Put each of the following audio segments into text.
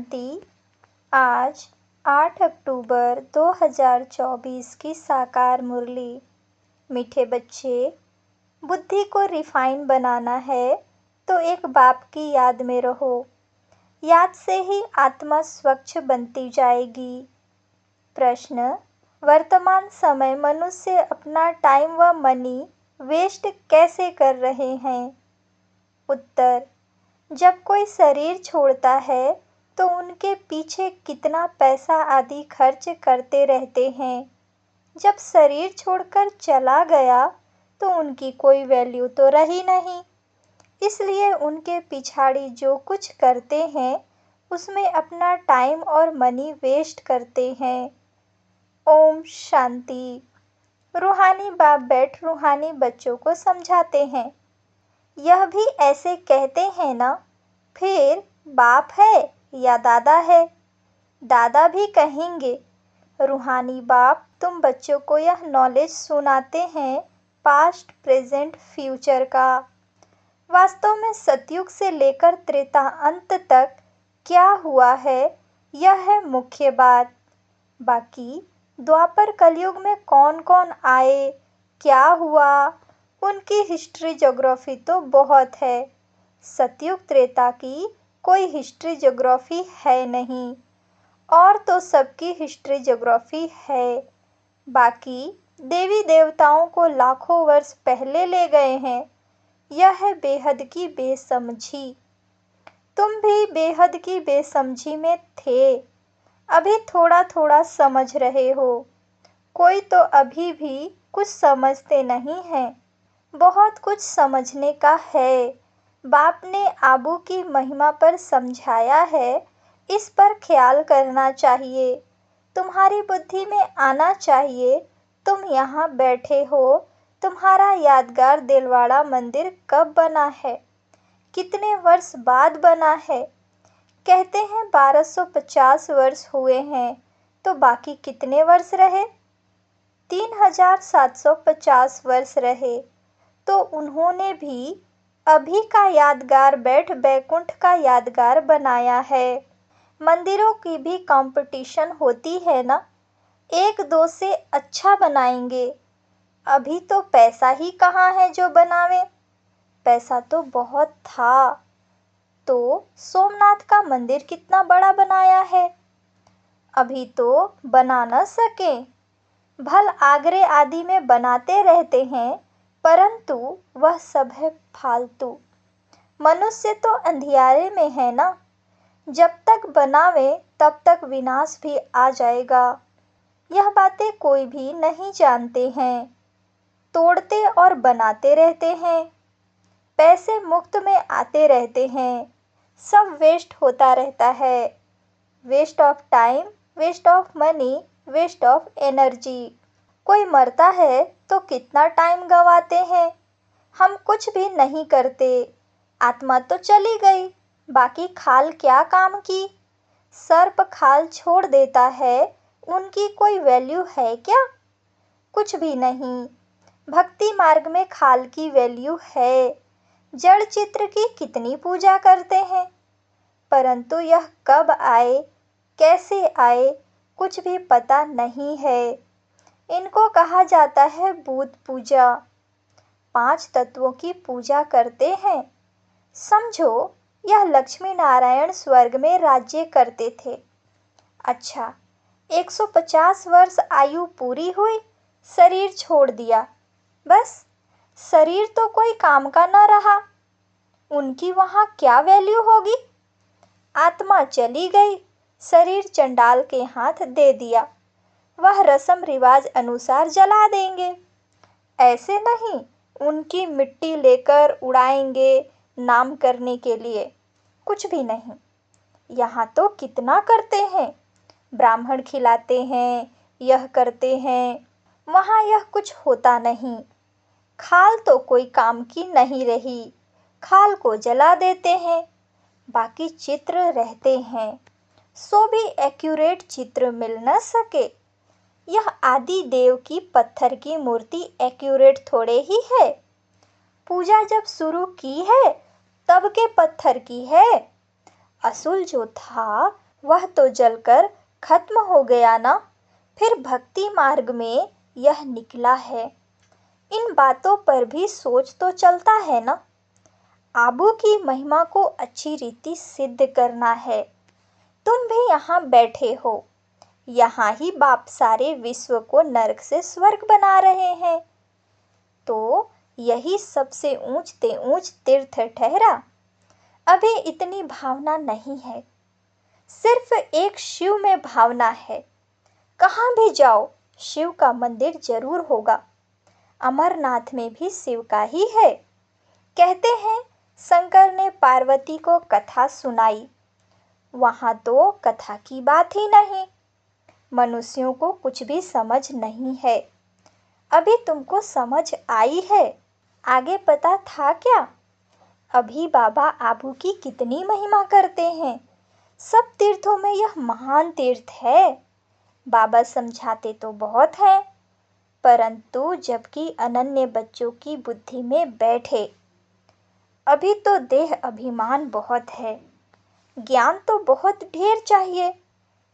शांति। आज 8 अक्टूबर 2024 की साकार मुरली। मीठे बच्चे, बुद्धि को रिफाइन बनाना है तो एक बाप की याद में रहो। याद से ही आत्मा स्वच्छ बनती जाएगी। प्रश्न: वर्तमान समय मनुष्य अपना टाइम व मनी वेस्ट कैसे कर रहे हैं? उत्तर: जब कोई शरीर छोड़ता है तो उनके पीछे कितना पैसा आदि खर्च करते रहते हैं। जब शरीर छोड़कर चला गया तो उनकी कोई वैल्यू तो रही नहीं, इसलिए उनके पिछाड़ी जो कुछ करते हैं उसमें अपना टाइम और मनी वेस्ट करते हैं। ओम शांति। रूहानी बाप बैठ रूहानी बच्चों को समझाते हैं। यह भी ऐसे कहते हैं ना, फिर बाप है या दादा है? दादा भी कहेंगे। रूहानी बाप तुम बच्चों को यह नॉलेज सुनाते हैं पास्ट, प्रेजेंट, फ्यूचर का। वास्तव में सतयुग से लेकर त्रेता अंत तक क्या हुआ है, यह है मुख्य बात। बाकी द्वापर कलयुग में कौन कौन आए, क्या हुआ, उनकी हिस्ट्री ज्योग्राफी तो बहुत है। सतयुग त्रेता की कोई हिस्ट्री ज्योग्राफी है नहीं, और तो सबकी हिस्ट्री ज्योग्राफी है। बाकी देवी देवताओं को लाखों वर्ष पहले ले गए हैं। यह है बेहद की बेसमझी। तुम भी बेहद की बेसमझी में थे, अभी थोड़ा थोड़ा समझ रहे हो। कोई तो अभी भी कुछ समझते नहीं हैं। बहुत कुछ समझने का है। बाप ने आबू की महिमा पर समझाया है, इस पर ख्याल करना चाहिए। तुम्हारी बुद्धि में आना चाहिए, तुम यहाँ बैठे हो। तुम्हारा यादगार दिलवाड़ा मंदिर कब बना है, कितने वर्ष बाद बना है? कहते हैं 1250 वर्ष हुए हैं, तो बाकी कितने वर्ष रहे? 3750 वर्ष रहे। तो उन्होंने भी अभी का यादगार बैठ बैकुंठ का यादगार बनाया है। मंदिरों की भी कंपटीशन होती है ना, एक दो से अच्छा बनाएंगे। अभी तो पैसा ही कहाँ है जो बनावे? पैसा तो बहुत था। तो सोमनाथ का मंदिर कितना बड़ा बनाया है, अभी तो बना न सके। भल आगरे आदि में बनाते रहते हैं, परंतु वह सब है फालतू। मनुष्य तो अंधियारे में है ना, जब तक बनावे तब तक विनाश भी आ जाएगा। यह बातें कोई भी नहीं जानते हैं। तोड़ते और बनाते रहते हैं, पैसे मुफ्त में आते रहते हैं, सब वेस्ट होता रहता है। Waste of time, waste of money, waste of energy. कोई मरता है तो कितना टाइम गंवाते हैं। हम कुछ भी नहीं करते, आत्मा तो चली गई, बाकी खाल क्या काम की? सर्प खाल छोड़ देता है, उनकी कोई वैल्यू है क्या? कुछ भी नहीं। भक्ति मार्ग में खाल की वैल्यू है। जड़ चित्र की कितनी पूजा करते हैं, परंतु यह कब आए, कैसे आए, कुछ भी पता नहीं है। इनको कहा जाता है भूत पूजा। 5 तत्वों की पूजा करते हैं। समझो यह लक्ष्मी नारायण स्वर्ग में राज्य करते थे। अच्छा, 150 वर्ष आयु पूरी हुई, शरीर छोड़ दिया, बस शरीर तो कोई काम का न रहा। उनकी वहाँ क्या वैल्यू होगी? आत्मा चली गई, शरीर चंडाल के हाथ दे दिया, वह रस्म रिवाज अनुसार जला देंगे। ऐसे नहीं उनकी मिट्टी लेकर उड़ाएंगे नाम करने के लिए, कुछ भी नहीं। यहाँ तो कितना करते हैं, ब्राह्मण खिलाते हैं, यह करते हैं। वहाँ यह कुछ होता नहीं। खाल तो कोई काम की नहीं रही, खाल को जला देते हैं, बाकी चित्र रहते हैं। सो भी एक्यूरेट चित्र मिल न सके। यह आदि देव की पत्थर की मूर्ति एक्यूरेट थोड़े ही है। पूजा जब शुरू की है तब के पत्थर की है। असुल जो था वह तो जलकर खत्म हो गया ना। फिर भक्ति मार्ग में यह निकला है। इन बातों पर भी सोच तो चलता है ना। आबू की महिमा को अच्छी रीति सिद्ध करना है। तुम भी यहाँ बैठे हो। यहाँ ही बाप सारे विश्व को नरक से स्वर्ग बना रहे हैं। तो यही सबसे ऊंच ऊंच तीर्थ ठहरा। अभी इतनी भावना नहीं है। सिर्फ एक शिव में भावना है। कहाँ भी जाओ शिव का मंदिर जरूर होगा। अमरनाथ में भी शिव का ही है। कहते हैं शंकर ने पार्वती को कथा सुनाई। वहाँ तो कथा की बात ही नहीं। मनुष्यों को कुछ भी समझ नहीं है। अभी तुमको समझ आई है। आगे पता था क्या? अभी बाबा आबू की कितनी महिमा करते हैं। सब तीर्थों में यह महान तीर्थ है। बाबा समझाते तो बहुत हैं, परंतु जबकि अनन्य बच्चों की बुद्धि में बैठे। अभी तो देह अभिमान बहुत है। ज्ञान तो बहुत ढेर चाहिए।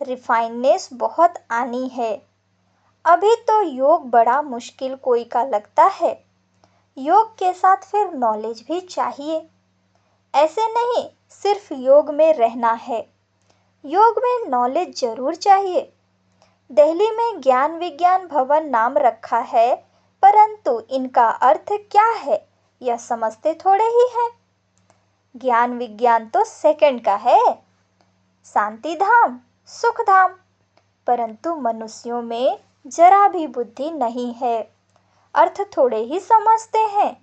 रिफाइननेस बहुत आनी है। अभी तो योग बड़ा मुश्किल कोई का लगता है। योग के साथ फिर नॉलेज भी चाहिए। ऐसे नहीं सिर्फ योग में रहना है। योग में नॉलेज जरूर चाहिए। दिल्ली में ज्ञान विज्ञान भवन नाम रखा है, परंतु इनका अर्थ क्या है यह समझते थोड़े ही हैं। ज्ञान विज्ञान तो सेकंड का है। शांति धाम, सुख धाम, परंतु मनुष्यों में जरा भी बुद्धि नहीं है। अर्थ थोड़े ही समझते हैं।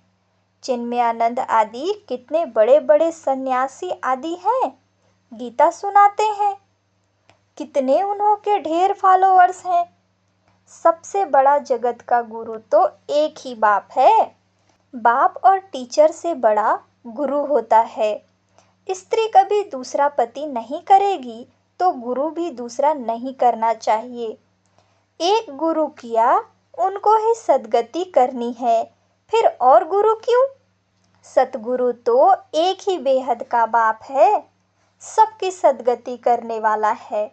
चिन्मयानंद आदि कितने बड़े बड़े सन्यासी आदि हैं, गीता सुनाते हैं। कितने उन्हों के ढेर फॉलोअर्स हैं। सबसे बड़ा जगत का गुरु तो एक ही बाप है। बाप और टीचर से बड़ा गुरु होता है। स्त्री कभी दूसरा पति नहीं करेगी तो गुरु भी दूसरा नहीं करना चाहिए। एक गुरु किया उनको ही सद्गति करनी है, फिर और गुरु क्यों? सतगुरु तो एक ही बेहद का बाप है, सबकी सद्गति करने वाला है।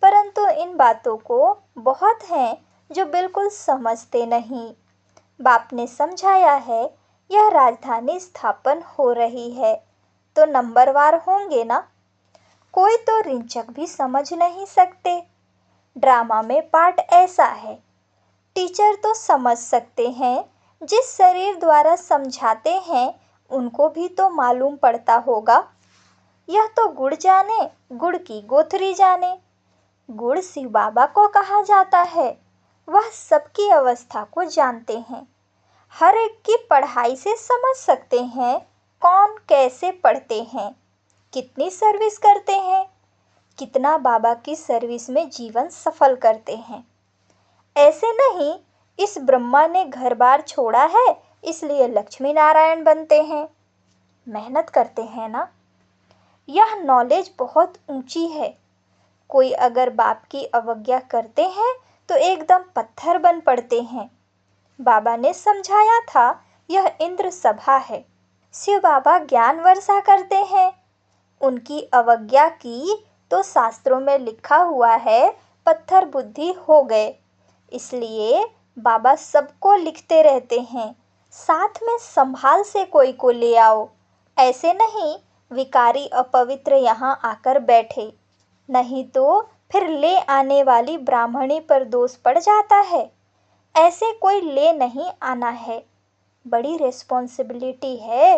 परंतु इन बातों को बहुत हैं जो बिल्कुल समझते नहीं। बाप ने समझाया है यह राजधानी स्थापन हो रही है तो नंबरवार होंगे ना। कोई तो रिंचक भी समझ नहीं सकते। ड्रामा में पार्ट ऐसा है। टीचर तो समझ सकते हैं, जिस शरीर द्वारा समझाते हैं उनको भी तो मालूम पड़ता होगा। यह तो गुड़ जाने गुड़ की गोथरी जाने। गुड़ शिव बाबा को कहा जाता है। वह सबकी अवस्था को जानते हैं। हर एक की पढ़ाई से समझ सकते हैं कौन कैसे पढ़ते हैं, कितनी सर्विस करते हैं, कितना बाबा की सर्विस में जीवन सफल करते हैं। ऐसे नहीं इस ब्रह्मा ने घर बार छोड़ा है इसलिए लक्ष्मी नारायण बनते हैं। मेहनत करते हैं ना। यह नॉलेज बहुत ऊंची है। कोई अगर बाप की अवज्ञा करते हैं तो एकदम पत्थर बन पड़ते हैं। बाबा ने समझाया था यह इंद्र सभा है। शिव बाबा ज्ञान वर्षा करते हैं। उनकी अवज्ञा की तो शास्त्रों में लिखा हुआ है पत्थर बुद्धि हो गए। इसलिए बाबा सबको लिखते रहते हैं, साथ में संभाल से कोई को ले आओ। ऐसे नहीं विकारी अपवित्र यहाँ आकर बैठे, नहीं तो फिर ले आने वाली ब्राह्मणी पर दोष पड़ जाता है। ऐसे कोई ले नहीं आना है। बड़ी रिस्पॉन्सिबिलिटी है।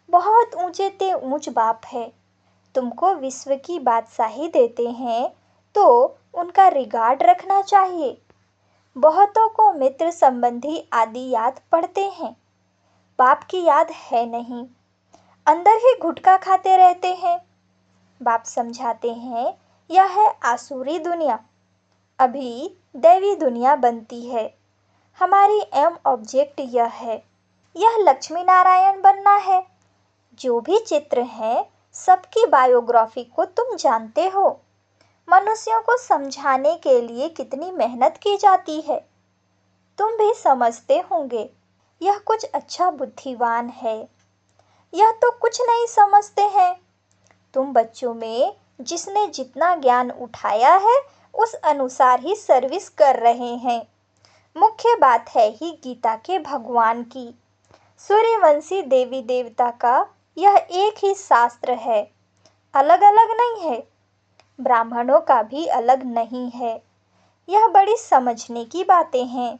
बहुत ऊंचे ते ऊंच बाप है। तुमको विश्व की बादशाही देते हैं तो उनका रिगार्ड रखना चाहिए। बहुतों को मित्र संबंधी आदि याद पड़ते हैं, बाप की याद है नहीं। अंदर ही गुटखा खाते रहते हैं। बाप समझाते हैं यह है आसुरी दुनिया, अभी दैवी दुनिया बनती है। हमारी एम ऑब्जेक्ट यह है, यह लक्ष्मी नारायण बनना है। जो भी चित्र हैं सबकी बायोग्राफी को तुम जानते हो। मनुष्यों को समझाने के लिए कितनी मेहनत की जाती है, तुम भी समझते होंगे। यह कुछ अच्छा बुद्धिमान है। यह तो कुछ नहीं समझते हैं। तुम बच्चों में जिसने जितना ज्ञान उठाया है उस अनुसार ही सर्विस कर रहे हैं। मुख्य बात है ही गीता के भगवान की। सूर्यवंशी देवी देवता का यह एक ही शास्त्र है, अलग अलग नहीं है। ब्राह्मणों का भी अलग नहीं है। यह बड़ी समझने की बातें हैं।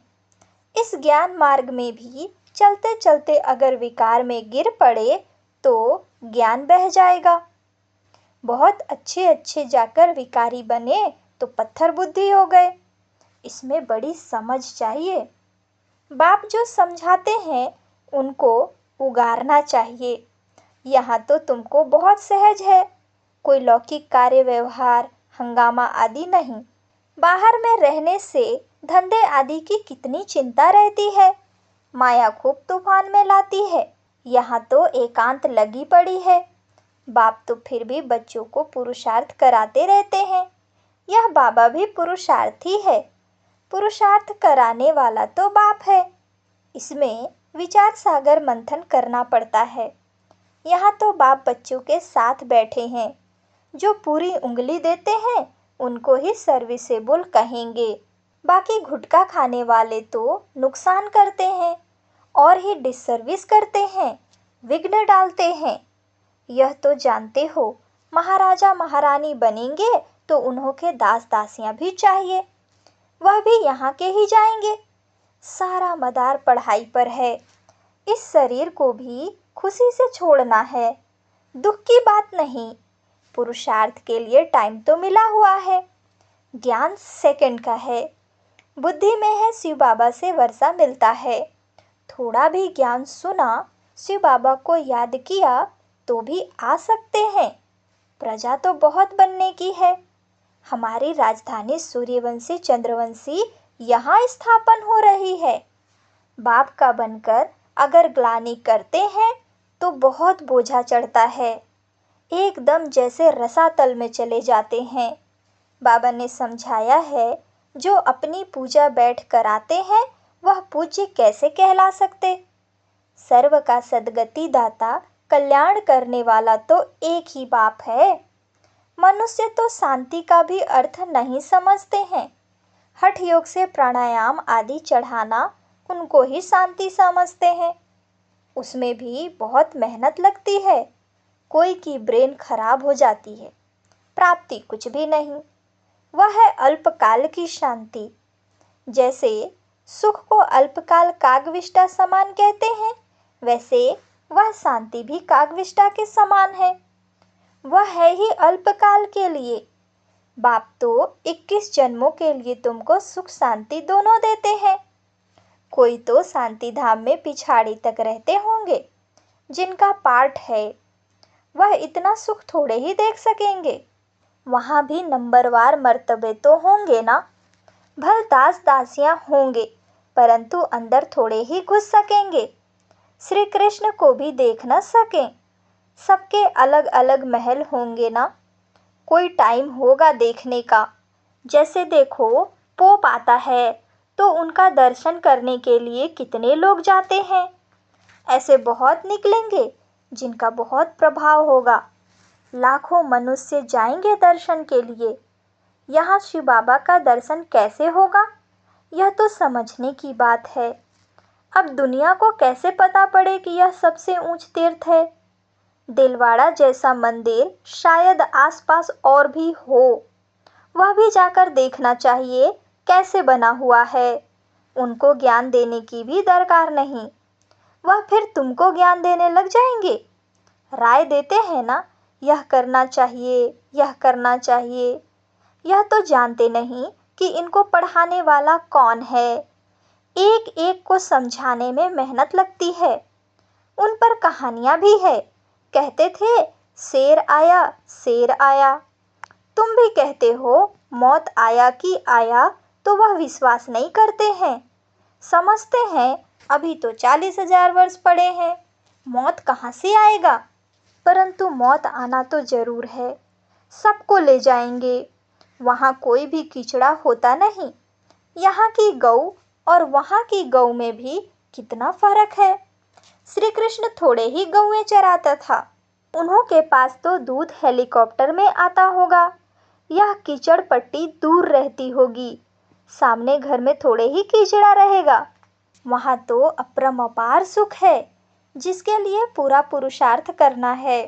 इस ज्ञान मार्ग में भी चलते चलते अगर विकार में गिर पड़े तो ज्ञान बह जाएगा। बहुत अच्छे अच्छे जाकर विकारी बने तो पत्थर बुद्धि हो गए। इसमें बड़ी समझ चाहिए। बाप जो समझाते हैं उनको उगारना चाहिए। यहाँ तो तुमको बहुत सहज है, कोई लौकिक कार्य व्यवहार हंगामा आदि नहीं। बाहर में रहने से धंधे आदि की कितनी चिंता रहती है। माया खूब तूफान में लाती है। यहाँ तो एकांत लगी पड़ी है। बाप तो फिर भी बच्चों को पुरुषार्थ कराते रहते हैं। यह बाबा भी पुरुषार्थी है। पुरुषार्थ कराने वाला तो बाप है। इसमें विचार सागर मंथन करना पड़ता है। यहाँ तो बाप बच्चों के साथ बैठे हैं। जो पूरी उंगली देते हैं उनको ही सर्विसेबल कहेंगे। बाकी गुटखा खाने वाले तो नुकसान करते हैं और ही डिससर्विस करते हैं, विघ्न डालते हैं। यह तो जानते हो, महाराजा महारानी बनेंगे तो उन्हों के दास दासियां भी चाहिए। वह भी यहाँ के ही जाएंगे। सारा मदार पढ़ाई पर है। इस शरीर को भी खुशी से छोड़ना है, दुख की बात नहीं। पुरुषार्थ के लिए टाइम तो मिला हुआ है। ज्ञान सेकंड का है। बुद्धि में है शिव बाबा से वर्षा मिलता है। थोड़ा भी ज्ञान सुना, शिव बाबा को याद किया तो भी आ सकते हैं। प्रजा तो बहुत बनने की है। हमारी राजधानी सूर्यवंशी चंद्रवंशी यहाँ स्थापन हो रही है। बाप का बनकर अगर ग्लानि करते हैं तो बहुत बोझा चढ़ता है। एकदम जैसे रसातल में चले जाते हैं। बाबा ने समझाया है, जो अपनी पूजा बैठ कर आते हैं वह पूज्य कैसे कहला सकते। सर्व का सद्गति दाता कल्याण करने वाला तो एक ही बाप है। मनुष्य तो शांति का भी अर्थ नहीं समझते हैं। हठ योग से प्राणायाम आदि चढ़ाना उनको ही शांति समझते हैं। उसमें भी बहुत मेहनत लगती है। कोई की ब्रेन खराब हो जाती है, प्राप्ति कुछ भी नहीं। वह है अल्पकाल की शांति। जैसे सुख को अल्पकाल कागविष्टा समान कहते हैं, वैसे वह शांति भी कागविष्टा के समान है। वह है ही अल्पकाल के लिए। बाप तो 21 जन्मों के लिए तुमको सुख शांति दोनों देते हैं। कोई तो शांति धाम में पिछाड़ी तक रहते होंगे। जिनका पार्ट है वह इतना सुख थोड़े ही देख सकेंगे। वहाँ भी नंबरवार मर्तबे तो होंगे ना। भल दास दासियाँ होंगे परंतु अंदर थोड़े ही घुस सकेंगे। श्री कृष्ण को भी देख न सकें। सबके अलग अलग महल होंगे ना। कोई टाइम होगा देखने का। जैसे देखो, पोप आता है तो उनका दर्शन करने के लिए कितने लोग जाते हैं। ऐसे बहुत निकलेंगे जिनका बहुत प्रभाव होगा। लाखों मनुष्य जाएंगे दर्शन के लिए। यहाँ शिव बाबा का दर्शन कैसे होगा, यह तो समझने की बात है। अब दुनिया को कैसे पता पड़े कि यह सबसे ऊंच तीर्थ है। दिलवाड़ा जैसा मंदिर शायद आसपास और भी हो। वह भी जाकर देखना चाहिए कैसे बना हुआ है। उनको ज्ञान देने की भी दरकार नहीं। वह फिर तुमको ज्ञान देने लग जाएंगे। राय देते हैं ना, यह करना चाहिए, यह करना चाहिए। यह तो जानते नहीं कि इनको पढ़ाने वाला कौन है। एक एक को समझाने में मेहनत लगती है। उन पर कहानियाँ भी है। कहते थे शेर आया शेर आया। तुम भी कहते हो मौत आया कि आया, तो वह विश्वास नहीं करते हैं। समझते हैं अभी तो 40,000 वर्ष पड़े हैं, मौत कहाँ से आएगा। परंतु मौत आना तो जरूर है। सबको ले जाएंगे। वहाँ कोई भी किचड़ा होता नहीं। यहाँ की गऊ और वहाँ की गऊ में भी कितना फर्क है। श्री कृष्ण थोड़े ही गौएं चराता था। उन्हों के पास तो दूध हेलीकॉप्टर में आता होगा। यह कीचड़ पट्टी दूर रहती होगी। सामने घर में थोड़े ही कीचड़ा रहेगा। वहाँ तो अपरंपार सुख है, जिसके लिए पूरा पुरुषार्थ करना है।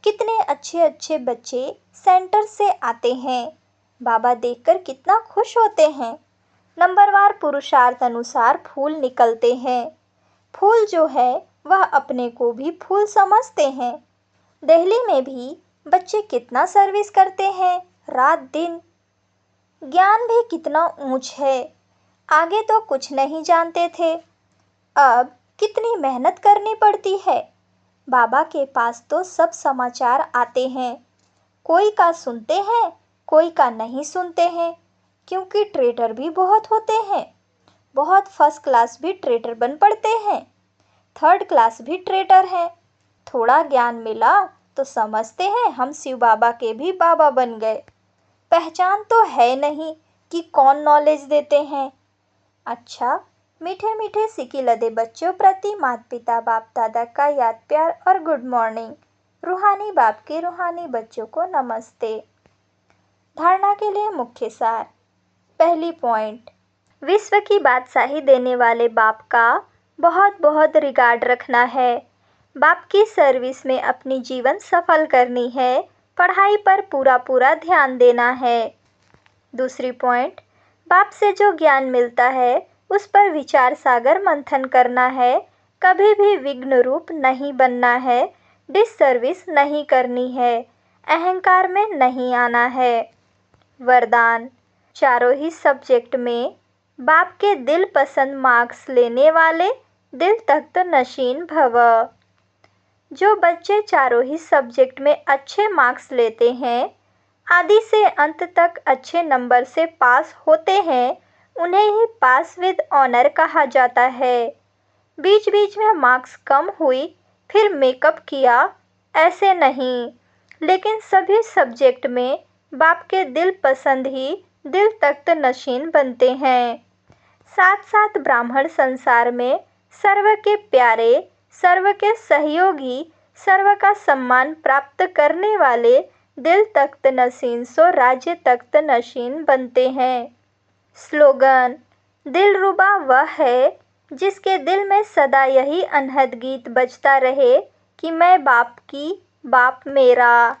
कितने अच्छे अच्छे बच्चे सेंटर से आते हैं। बाबा देखकर कितना खुश होते हैं। नंबरवार पुरुषार्थ अनुसार फूल निकलते हैं। फूल जो है वह अपने को भी फूल समझते हैं। दिल्ली में भी बच्चे कितना सर्विस करते हैं, रात दिन। ज्ञान भी कितना ऊंच है। आगे तो कुछ नहीं जानते थे, अब कितनी मेहनत करनी पड़ती है। बाबा के पास तो सब समाचार आते हैं। कोई का सुनते हैं, कोई का नहीं सुनते हैं, क्योंकि ट्रेडर भी बहुत होते हैं। बहुत फर्स्ट क्लास भी ट्रेडर बन पड़ते हैं, थर्ड क्लास भी ट्रेडर हैं। थोड़ा ज्ञान मिला तो समझते हैं हम शिव बाबा के भी बाबा बन गए। पहचान तो है नहीं कि कौन नॉलेज देते हैं। अच्छा, मीठे मीठे सिकी लदे बच्चों प्रति माता पिता बाप दादा का याद प्यार और गुड मॉर्निंग। रूहानी बाप के रूहानी बच्चों को नमस्ते। धारणा के लिए मुख्य सार। पहली पॉइंट, विश्व की बादशाही देने वाले बाप का बहुत बहुत रिगार्ड रखना है। बाप की सर्विस में अपनी जीवन सफल करनी है। पढ़ाई पर पूरा पूरा ध्यान देना है। दूसरी पॉइंट, बाप से जो ज्ञान मिलता है उस पर विचार सागर मंथन करना है। कभी भी विघ्न रूप नहीं बनना है। डिससर्विस नहीं करनी है। अहंकार में नहीं आना है। वरदान, चारों ही सब्जेक्ट में बाप के दिल पसंद मार्क्स लेने वाले दिल तख्त नशीन भव। जो बच्चे चारों ही सब्जेक्ट में अच्छे मार्क्स लेते हैं, आदि से अंत तक अच्छे नंबर से पास होते हैं, उन्हें ही पास विद ऑनर कहा जाता है। बीच बीच में मार्क्स कम हुई फिर मेकअप किया, ऐसे नहीं, लेकिन सभी सब्जेक्ट में बाप के दिल पसंद ही दिल तख्त नशीन बनते हैं। साथ साथ ब्राह्मण संसार में सर्व के प्यारे, सर्व के सहयोगी, सर्व का सम्मान प्राप्त करने वाले दिल तख्त नशीन सो राज्य तख्त नशीन बनते हैं। स्लोगन, दिलरुबा वह है जिसके दिल में सदा यही अनहद गीत बजता रहे कि मैं बाप की, बाप मेरा।